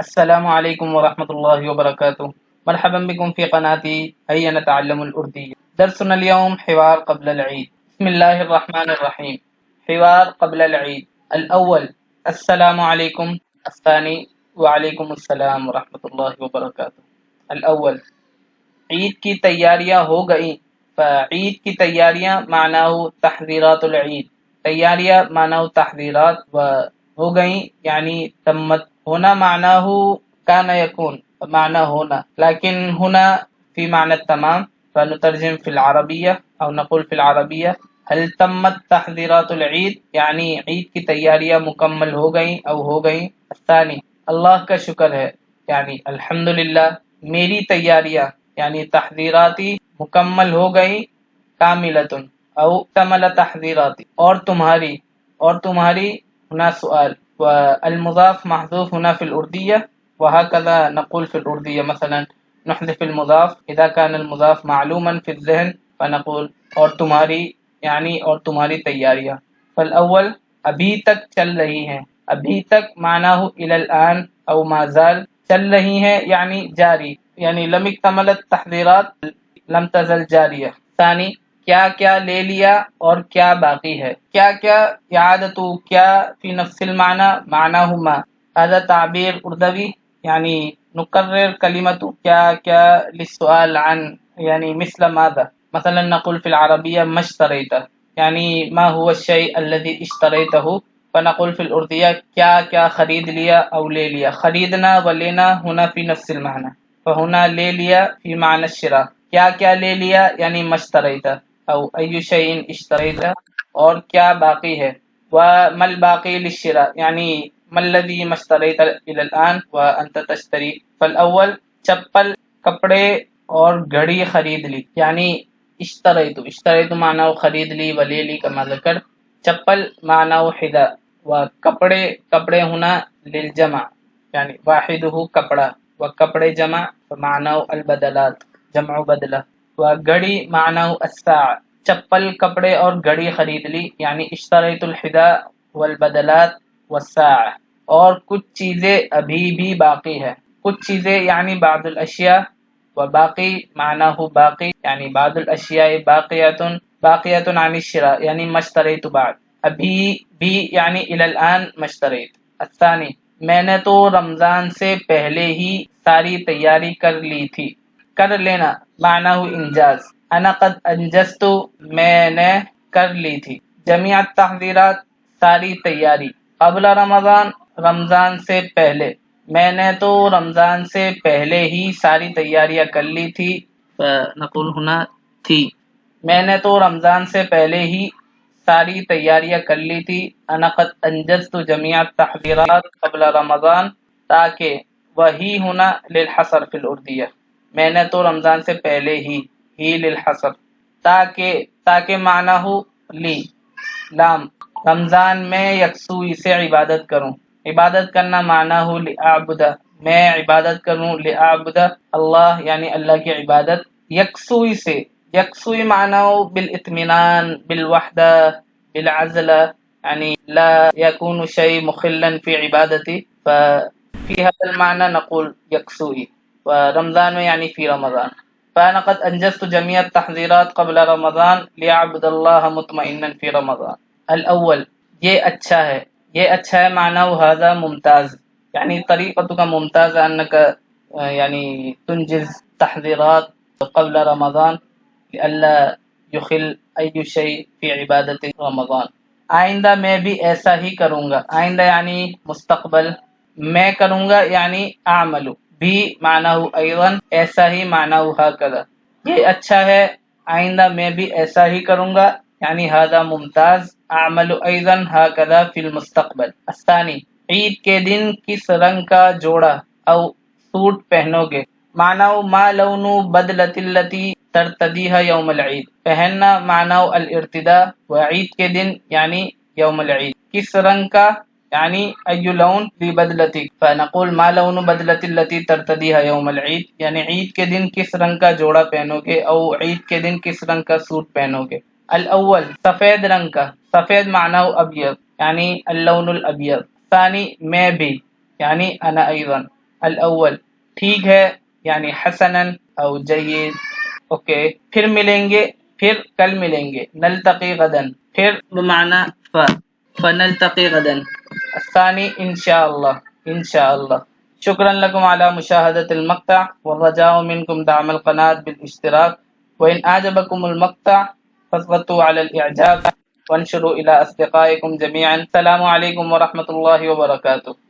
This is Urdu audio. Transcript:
السلام عليكم ورحمة الله وبركاته. مرحبا بكم في قناتي هيا نتعلم الأردية. درسنا اليوم حوار قبل العيد. بسم الله الرحمن الرحيم. حوار قبل العيد. الأول السلام عليكم. الثاني وعليكم السلام ورحمة الله وبركاته. الأول عید کی تیاریاں ہو گئیں. فعید کی تیاریاں معناه تحضیرات العید. تیاریاں معناه تحضیرات و ہو گئیں یعنی تمت. ہونا معناه كان يكون معنى ہونا، لكن هنا في معنى التمام. فنترجم في العربية أو نقول في العربية هل تمت تحضيرات العید یعنی عید کی تیاریاں مکمل ہو گئیں او ہو گئیں. الثانی اللہ کا شکر ہے یعنی الحمدللہ. میری تیاریاں یعنی تحضیراتی مکمل ہو گئی. کاملتن او کمل تحضیراتی اور تمہاری ہنا سؤال. والمضاف محذوف هنا في الأردية وهكذا نقول في الأردية. مثلا نحذف المضاف إذا كان المضاف معلوما في الذهن فنقول اور تمہاری یعنی اور تمہاری تیاریاں. فالأول ابھی تک چل رہی ہیں. ابھی تک معناه إلى الآن او ما زال. چل رہی ہیں یعنی جاری یعنی لم اکتملت تحضیرات لم تزل جاریہ. ثانی کیا کیا لے لیا اور کیا باقی ہے. کیا کیا اعادت کیا فی نفس المعنى معناه ما. هذا تعبیر اردوی یعنی نکرر کلمت کیا کیا للسؤال عن یعنی مثل ماذا. مثلا نقول في العربية ما اشتريته یعنی ما هو الشيء الذي اشتريته. فنقول في الأردية کیا کیا خرید لیا او لے لیا. خریدنا و لینا هنا في نفس المعنى. فهنا لے لیا في معنى الشراء. کیا کیا لے لیا یعنی ما اشتريته او أي شيء اشتريته اور کیا باقی ہے. وما الباقي للشراء يعني ما الذي ما اشتريت إلى الآن وأنت تشتري. فالأول چپل کپڑے اور گھڑی خرید لی یعنی اشتریت معنی خرید لی ولی لی کما ذکر. چپل معنی حذاء کپڑے ہونا للجمع یعنی واحدہ کپڑا وکپڑے جمع معنی البدلات جمع بدلہ. وگھڑی معنی الساعة. چپل کپڑے اور گھڑی خرید لی یعنی اشتریت الحذاء والبدلات والساعة. اور کچھ چیزیں ابھی بھی باقی ہے. کچھ چیزیں یعنی بعض الاشیاء وباقی معناه باقی یعنی بعض الاشیاء باقیۃ عن الشراء یعنی ما اشتریت بعد. ابھی بھی یعنی الی الان ما اشتریت. الثانی میں نے تو رمضان سے پہلے ہی ساری تیاری کر لی تھی. کر لینا معناه انجاز. انا قد انجزت میں نے کر لی تھی. جمیع التحضیرات ساری تیاری. قبل رمضان رمضان سے پہلے. میں نے تو رمضان سے پہلے ہی ساری تیاریاں کر لی تھی. فنقول ہنا تھی. میں نے تو رمضان سے پہلے ہی ساری تیاریاں کر لی تھی. انا قد انجزت جمیع التحضیرات قبل رمضان. تاکہ وہی ہونا للحصر فی الأردیہ. میں نے تو رمضان سے پہلے ہی للحصر. تاکہ معنی ہو لی لام رمضان میں یکسوئی سے عبادت کروں. عبادت کرنا معنی ہو لأعبد میں عبادت کروں لأعبد اللہ یعنی اللہ کی عبادت. یکسوئی معنی ہو بالاطمینان بالوحدہ بالعزلہ یعنی لا يكون شيء مخلا في عبادتي. ففي هذا المعنى نقول يكسوي. ورمضان میں یعنی في رمضان. فأنا قد أنجزت جميع التحضيرات قبل رمضان ليعبد الله مطمئنا في رمضان. الأول یہ اچھا ہے معنی هذا ممتاز یعنی طریقتك ممتازة أنك يعني تنجز تحضيرات قبل رمضان لئلا يخل أي شيء في عبادة رمضان. آئندہ میں بھی ایسا ہی کروں گا. آئندہ یعنی مستقبل. میں کروں گا یعنی اعمل. بھی معنی ایضا ایسا ہی معنی هكذا. یہ اچھا ہے آئندہ میں بھی ایسا ہی کروں گا یعنی هذا ممتاز. اعمل ایضا هكذا في المستقبل. الثانی عید کے دن کس رنگ کا جوڑا او سوٹ پہنو گے. معنی ما لون بدلۃ التي ترتدیها یوم العید. پہننا معنی الارتداء وعید کے دن یعنی یوم العید. کس رنگ کا یعنی ای لون لبدلتک. فنقول ما لون بدلۃ التي ترتدیها یوم العید یعنی عید کے دن کس رنگ کا جوڑا پہنو گے او عید کے دن کس رنگ کا سوٹ پہنو گے. الاول سفید رنگ کا. سفید معنی ابیض یعنی اللون الابیض. ثانی میں بھی یعنی انا ایضا. الاول ٹھیک ہے یعنی حسنن او جید. اوکے پھر ملیں گے، پھر کل ملیں گے. نلتقی غدن پھر بمعنی فنلتقي غدا. الثاني إن شاء الله إن شاء الله. شكرا لكم على مشاهدة المقطع، والرجاء منكم دعم القناة بالاشتراك، وإن أعجبكم المقطع فاضغطوا على الإعجاب وانشروا إلى أصدقائكم جميعا. السلام عليكم ورحمة الله وبركاته.